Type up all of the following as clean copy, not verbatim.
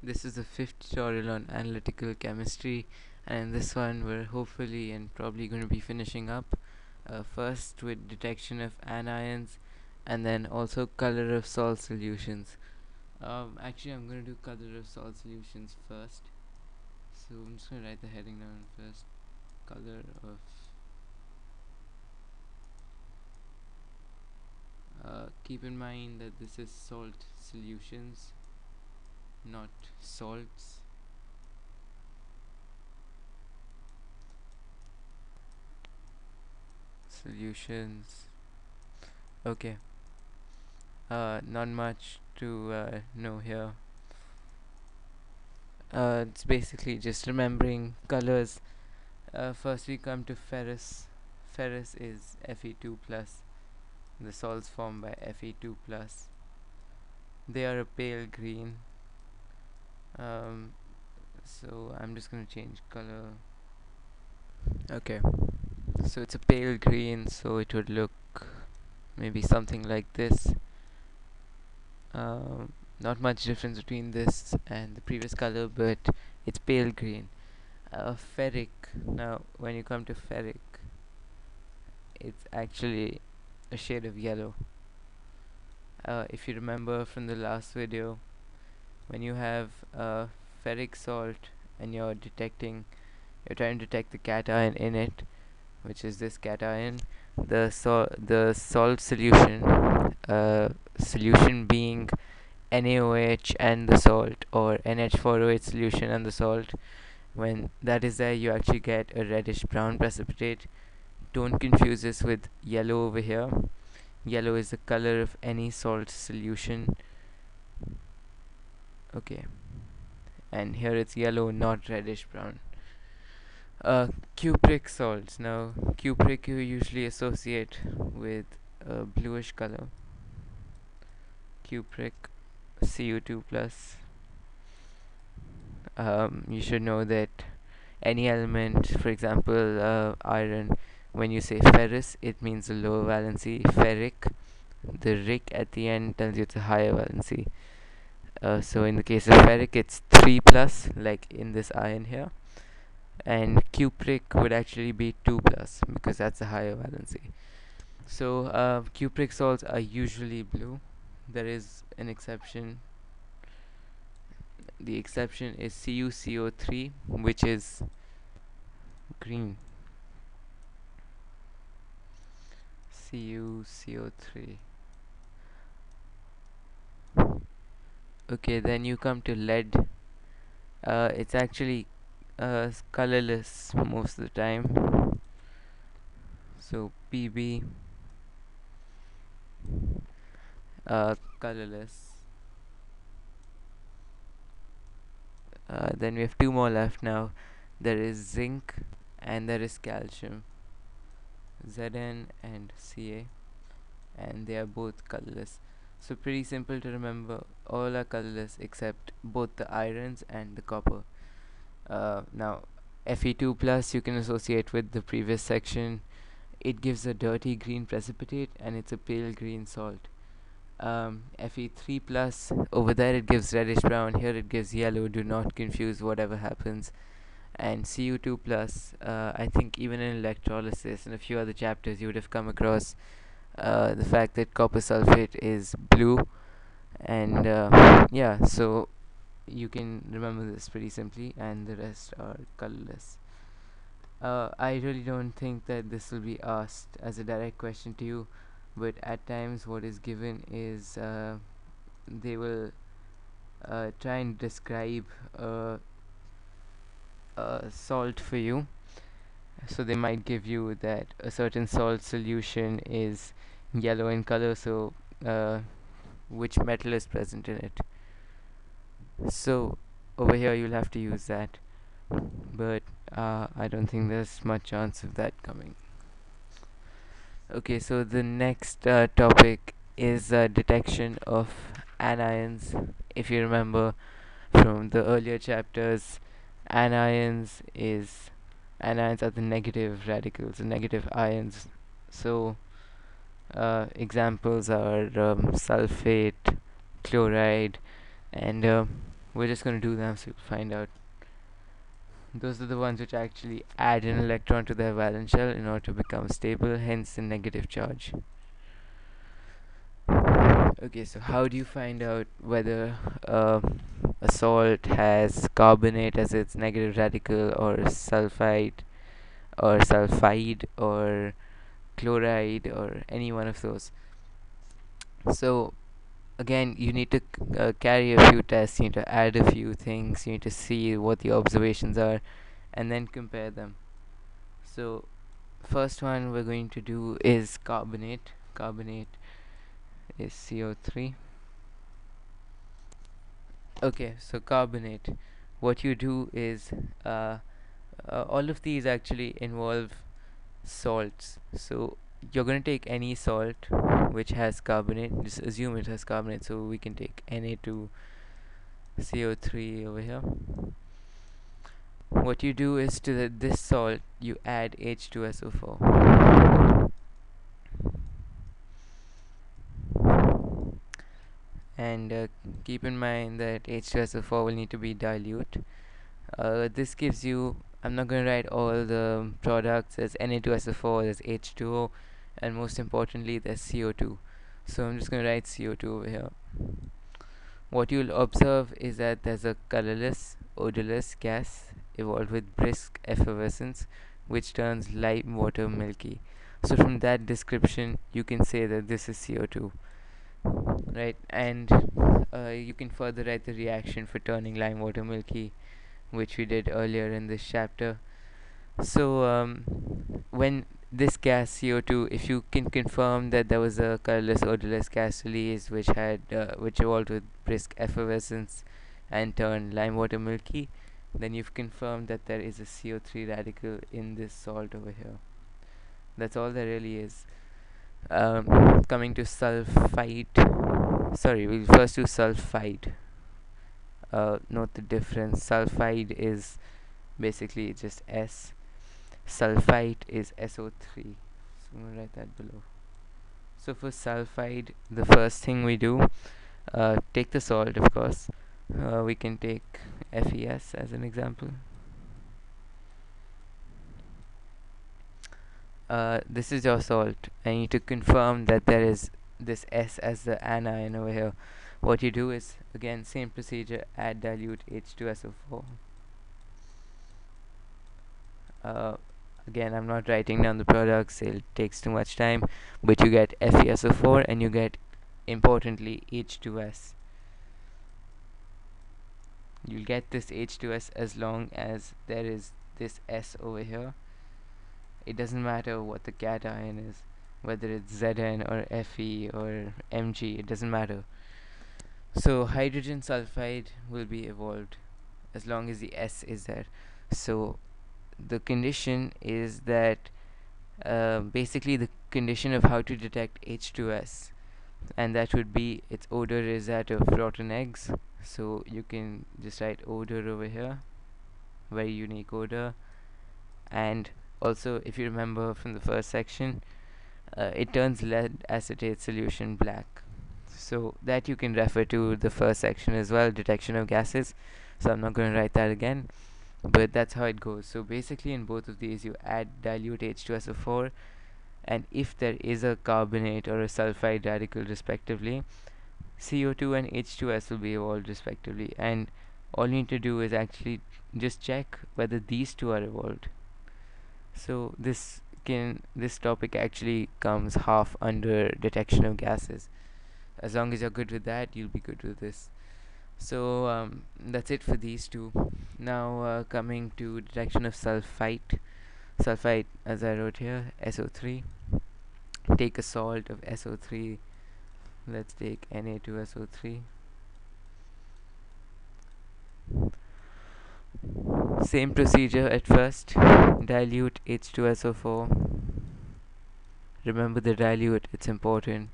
This is the fifth tutorial on analytical chemistry, and in this one we're hopefully and probably going to be finishing up first with detection of anions and then also color of salt solutions. Actually I'm going to do color of salt solutions first, so I'm just going to write the heading down first. Color of keep in mind that this is salt solutions, not salts. Solutions. Okay. Not much to know here. It's basically just remembering colors. First we come to ferrous. Ferrous is Fe2 plus. The salts formed by Fe2 plus. They are a pale green. So I'm just gonna change color. Okay. So it's a pale green, so it would look maybe something like this. Not much difference between this and the previous color, but it's pale green. Ferric. Now, when you come to ferric, it's actually a shade of yellow. If you remember from the last video, when you have ferric salt and you're trying to detect the cation in it, which is this cation, the salt solution being NaOH and the salt, or NH4OH solution and the salt. When that is there, you actually get a reddish brown precipitate. Don't confuse this with yellow over here. Yellow is the color of any salt solution. Okay, and here it's yellow, not reddish brown. Cupric salts. Now, cupric you usually associate with a bluish color. Cupric, Cu2 plus. You should know that any element, for example, iron, when you say ferrous, it means a lower valency. Ferric, the ric at the end tells you it's a higher valency. So in the case of ferric, it's 3 plus, like in this iron here, and cupric would actually be 2 plus because that's a higher valency. So cupric salts are usually blue. There is an exception. The exception is CuCO3, which is green. CuCO3. Okay, then you come to lead. It's actually colorless most of the time. So Pb, colorless. Then we have two more left now. There is zinc and there is calcium. Zn and Ca, and they are both colorless. So pretty simple to remember. All are colorless except both the irons and the copper. Now, Fe2 plus you can associate with the previous section. It gives a dirty green precipitate and it's a pale green salt. Fe3 plus, over there it gives reddish brown, here it gives yellow. Do not confuse whatever happens. And Cu2 plus, I think even in electrolysis and a few other chapters you would have come across the fact that copper sulfate is blue, and yeah, so you can remember this pretty simply, and the rest are colorless. I really don't think that this will be asked as a direct question to you, but at times what is given is they will try and describe salt for you. So they might give you that a certain salt solution is yellow in color, so which metal is present in it. So over here you'll have to use that, but I don't think there's much chance of that coming. Okay, so the next topic is detection of anions. If you remember from the earlier chapters, anions is anions are the negative radicals, the negative ions. So examples are sulfate, chloride, and We're just going to do them so you'll find out. Those are the ones which actually add an electron to their valence shell in order to become stable, hence the negative charge. Okay, so how do you find out whether a salt has carbonate as its negative radical, or sulfide, or chloride, or any one of those? So again, you need to carry a few tests, you need to add a few things, you need to see what the observations are, and then compare them. So first one we're going to do is carbonate. Carbonate is CO3. Okay, so carbonate, what you do is all of these actually involve salts. So you're going to take any salt which has carbonate, just assume it has carbonate, so we can take Na2CO3 over here. What you do is to this salt you add H2SO4, and keep in mind that H2SO4 will need to be dilute. This gives you, I'm not going to write all the products. There's Na2SO4, there's H2O, and most importantly there's CO2. So I'm just going to write CO2 over here. What you'll observe is that there's a colorless, odorless gas evolved with brisk effervescence, which turns lime water milky. So from that description you can say that this is CO2, right? And you can further write the reaction for turning lime water milky, which we did earlier in this chapter. So when this gas CO2, if you can confirm that there was a colorless, odorless gas release which evolved with brisk effervescence and turned lime water milky, then you've confirmed that there is a CO3 radical in this salt over here. That's all there really is. Coming to sulfide, sorry, we'll first do sulfide. Note the difference. Sulfide is basically just S. Sulfite is SO3. So I'm gonna write that below. So for sulfide, the first thing we do, take the salt, of course. We can take FeS as an example. This is your salt. I need to confirm that there is this S as the anion over here. What you do is, again, same procedure, add dilute H2SO4. Again, I'm not writing down the products, it takes too much time, but you get FeSO4 and you get, importantly, H2S. You'll get this H2S as long as there is this S over here. It doesn't matter what the cation is, whether it's Zn or Fe or Mg, it doesn't matter. So hydrogen sulfide will be evolved as long as the S is there. So the condition is that basically the condition of how to detect H2S, and that would be its odor is that of rotten eggs. So you can just write odor over here, very unique odor. And also, if you remember from the first section, it turns lead acetate solution black. So that you can refer to the first section as well, detection of gases. So I'm not going to write that again, but that's how it goes. So basically in both of these you add dilute H2SO4, and if there is a carbonate or a sulfide radical respectively, CO2 and H2S will be evolved respectively, and all you need to do is actually just check whether these two are evolved. So this topic actually comes half under detection of gases. As long as you're good with that, you'll be good with this. So that's it for these two. Now coming to detection of sulfite. Sulfite, as I wrote here, SO3. Take a salt of SO3. Let's take Na2SO3. Same procedure at first. Dilute H2SO4. Remember the dilute, it's important.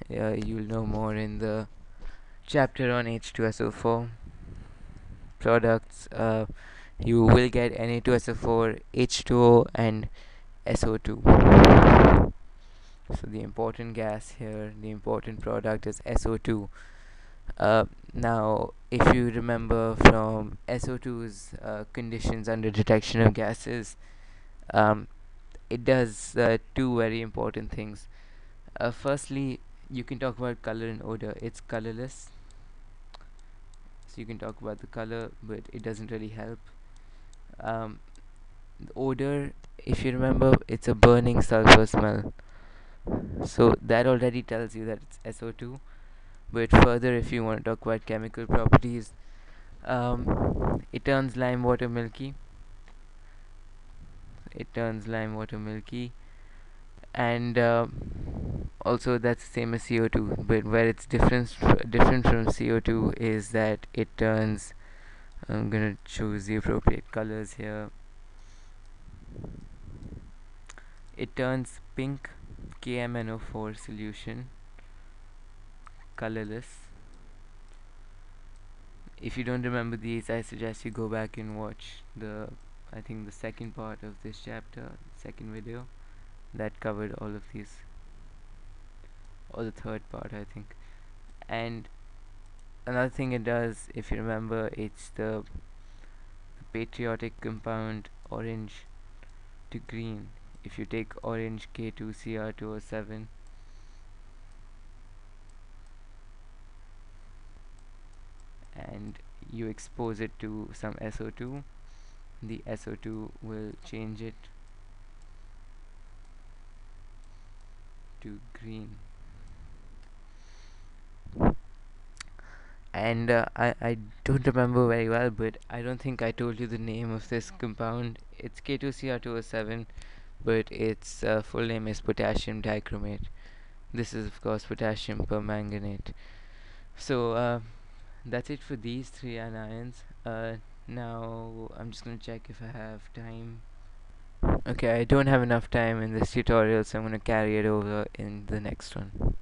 You'll know more in the chapter on H2SO4 products. You will get Na2SO4, H2O, and SO2. So the important gas here, the important product is SO2. Uh, Now, if you remember from SO2's conditions under detection of gases, um, it does two very important things. Firstly, you can talk about color and odor. It's colorless, so you can talk about the color, but it doesn't really help. Um, the odor, if you remember, it's a burning sulfur smell. So that already tells you that it's SO2. But further, if you want to talk about chemical properties, it turns lime water milky. It turns lime water milky, and also that's the same as CO2. But where it's different from CO2 is that it turns. I'm gonna choose the appropriate colors here. It turns pink KMNO4 solution colorless. If you don't remember these, I suggest you go back and watch I think the second part of this chapter, second video that covered all of these, or the third part, I think. And another thing it does, if you remember, it's the patriotic compound orange to green. If you take orange K2Cr2O7 and you expose it to some SO2, the SO2 will change it to green. And I don't remember very well, but I don't think I told you the name of this compound. It's K2Cr2O7, but its full name is potassium dichromate. This is, of course, potassium permanganate. So that's it for these three anions. Now I'm just gonna check if I have time. Okay, I don't have enough time in this tutorial, so I'm gonna carry it over in the next one.